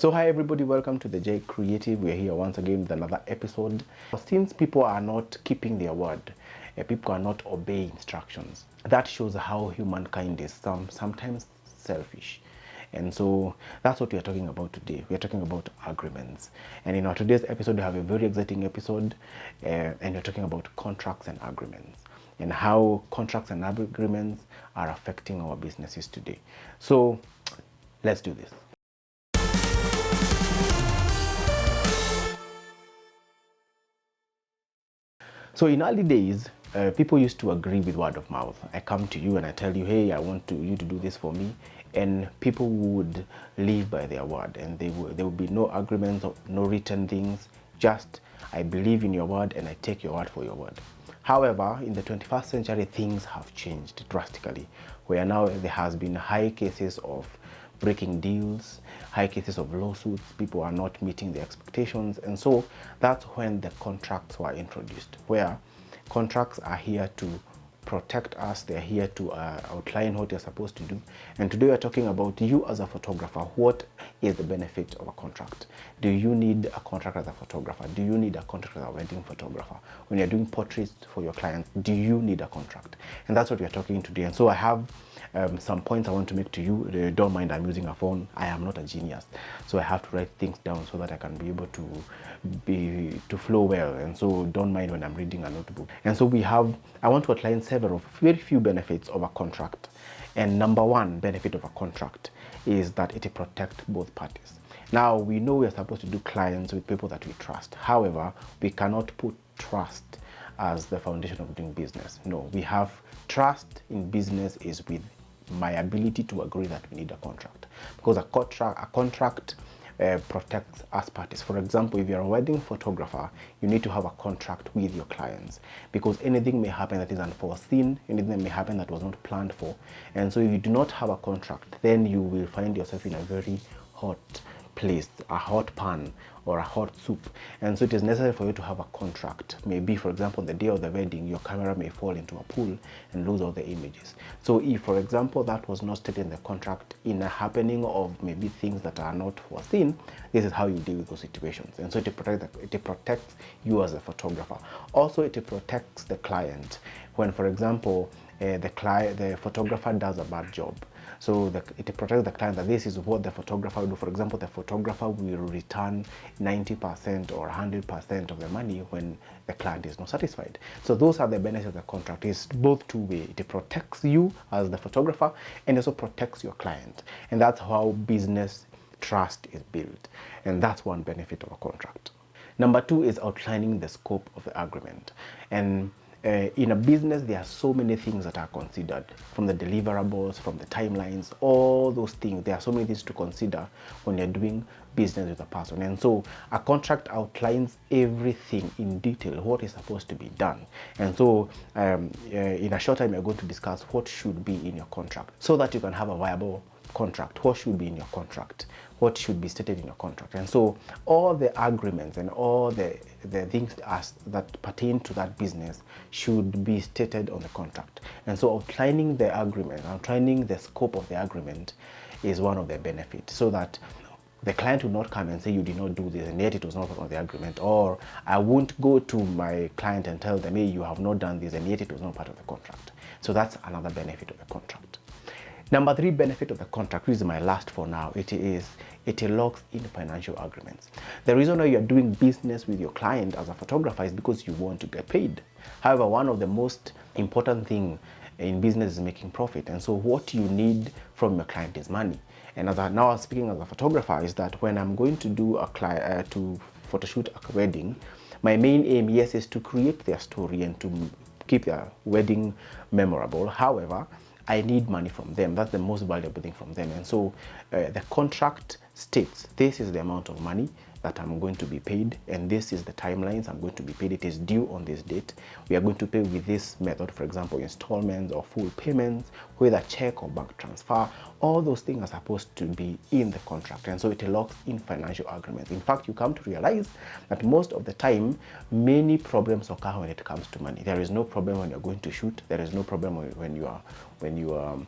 So hi everybody, welcome to the J Creative. We're here once again with another episode. Since people are not keeping their word, people are not obeying instructions, that shows how humankind is sometimes selfish. And so that's what we are talking about today. We are talking about agreements. And in our today's episode, we have a very exciting episode, and we're talking about contracts and agreements and how contracts and agreements are affecting our businesses today. So let's do this. So in early days, people used to agree with word of mouth. I come to you and I tell you, hey, I want you to do this for me. And people would live by their word, and there would be no agreements, no written things, just I believe in your word and I take your word for your word. However, in the 21st century, things have changed drastically, where now there has been high cases of breaking deals, high cases of lawsuits, people are not meeting the expectations, and so that's when the contracts were introduced, where contracts are here to protect us, they're here to outline what you're supposed to do. And today we're talking about you as a photographer. What is the benefit of a contract? Do you need a contract as a photographer? Do you need a contract as a wedding photographer? When you're doing portraits for your clients, do you need a contract? And that's what we're talking today. And so I have some points I want to make to you. Don't mind, I'm using a phone. I am not a genius, so I have to write things down so that I can be able to flow well. And so don't mind when I'm reading a notebook. And so I want to outline several very few benefits of a contract. And number one benefit of a contract is that it protects both parties. Now we know we're supposed to do clients with people that we trust. However, we cannot put trust as the foundation of doing business. No, we have trust in business is with my ability to agree that we need a contract, because a contract protects us parties. For example, if you're a wedding photographer, you need to have a contract with your clients, because anything may happen that is unforeseen, anything may happen that was not planned for. And so if you do not have a contract, then you will find yourself in a very hot place, a hot pan or a hot soup. And so it is necessary for you to have a contract. Maybe, for example, the day of the wedding, your camera may fall into a pool and lose all the images. So if, for example, that was not stated in the contract, in a happening of maybe things that are not foreseen, this is how you deal with those situations. And so it protects you as a photographer. Also, it protects the client when, for example, the photographer does a bad job. So it protects the client that this is what the photographer will do. For example, the photographer will return 90% or 100% of the money when the client is not satisfied. So those are the benefits of the contract. It's both two-way. It protects you as the photographer and also protects your client. And that's how business trust is built. And that's one benefit of a contract. Number two is outlining the scope of the agreement. And in a business, there are so many things that are considered, from the deliverables, from the timelines, all those things. There are so many things to consider when you're doing business with a person. And so a contract outlines everything in detail, what is supposed to be done. And so in a short time, we're going to discuss what should be in your contract so that you can have a viable contract. What should be in your contract? What should be stated in your contract? And so all the agreements and all the things that pertain to that business should be stated on the contract. And so outlining the agreement, outlining the scope of the agreement is one of the benefits, so that the client will not come and say you did not do this and yet it was not part of the agreement, or I won't go to my client and tell them, hey, you have not done this and yet it was not part of the contract. So that's another benefit of the contract. Number three benefit of the contract, which is my last for now, it locks in financial agreements. The reason why you're doing business with your client as a photographer is because you want to get paid. However, one of the most important things in business is making profit. And so what you need from your client is money. And now speaking as a photographer, is that when I'm going to do to photoshoot a wedding, my main aim, yes, is to create their story and to keep their wedding memorable. However, I need money from them. That's the most valuable thing from them. And so the contract states this is the amount of money that I'm going to be paid, and this is the timelines I'm going to be paid. It is due on this date. We are going to pay with this method, for example, installments or full payments, whether check or bank transfer. All those things are supposed to be in the contract, and so it locks in financial agreements. In fact, you come to realize that most of the time, many problems occur when it comes to money. There is no problem when you're going to shoot. There is no problem when you are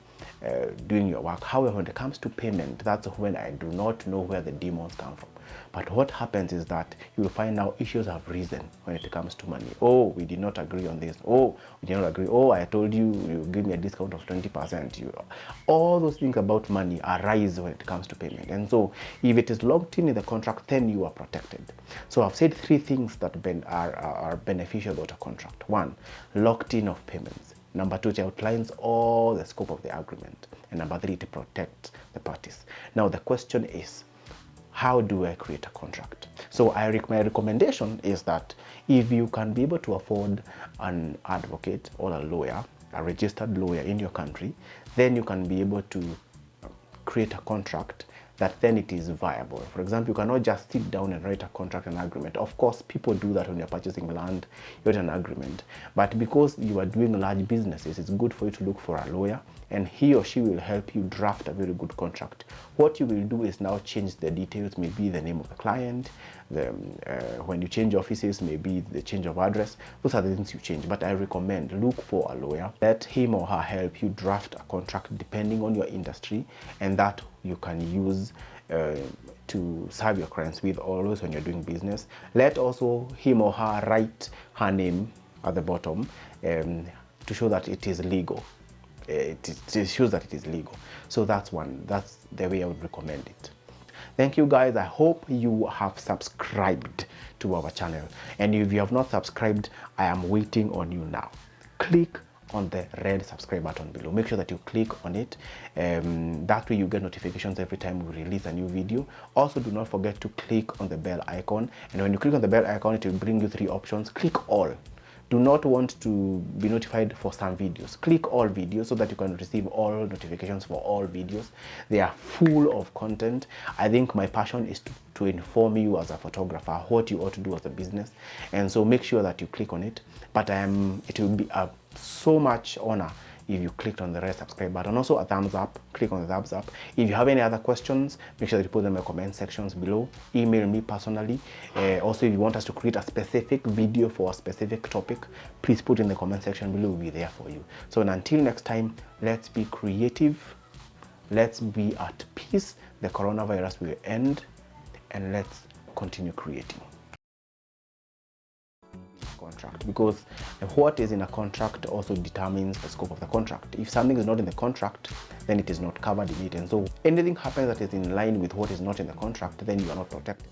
doing your work. However, when it comes to payment, that's when I do not know where the demons come from. But what happens is that you will find now issues have risen when it comes to money. Oh, we did not agree on this. Oh, we did not agree. Oh, I told you you give me a discount of 20%. All those things about money arise when it comes to payment. And so if it is locked in the contract, then you are protected. So I've said three things that are beneficial about a contract. One, locked in of payments. Number two, it outlines all the scope of the agreement. And number three, it protects the parties. Now the question is, how do I create a contract? So my recommendation is that if you can be able to afford an advocate or a lawyer, a registered lawyer in your country, then you can be able to create a contract that then it is viable. For example, you cannot just sit down and write a contract and agreement. Of course, people do that when you're purchasing land, you write an agreement. But because you are doing large businesses, it's good for you to look for a lawyer, and he or she will help you draft a very good contract. What you will do is now change the details, maybe the name of the client, when you change offices, maybe the change of address. Those are the things you change. But I recommend look for a lawyer. Let him or her help you draft a contract depending on your industry, and that you can use to serve your clients with always when you're doing business. Let also him or her write her name at the bottom to show that it is legal. It shows that it is legal. So that's the way I would recommend it. Thank you guys. I hope you have subscribed to our channel, and if you have not subscribed, I am waiting on you now. Click on the red subscribe button below. Make sure that you click on it. That way you get notifications every time we release a new video. Also, do not forget to click on the bell icon, and when you click on the bell icon, it will bring you three options. Click all. Do not want to be notified for some videos. Click all videos so that you can receive all notifications for all videos. They are full of content. I think my passion is to inform you as a photographer what you ought to do as a business, and so make sure that you click on it. But it will be so much honor if you clicked on the red subscribe button. Also a thumbs up. Click on the thumbs up. If you have any other questions, make sure that you put them in the comment sections below. Email me personally. Also, if you want us to create a specific video for a specific topic, please put in the comment section below. We'll be there for you. So until next time, let's be creative, let's be at peace. The coronavirus will end, and let's continue creating. Contract, because what is in a contract also determines the scope of the contract. If something is not in the contract, then it is not covered in it, and so anything happens that is in line with what is not in the contract, then you are not protected.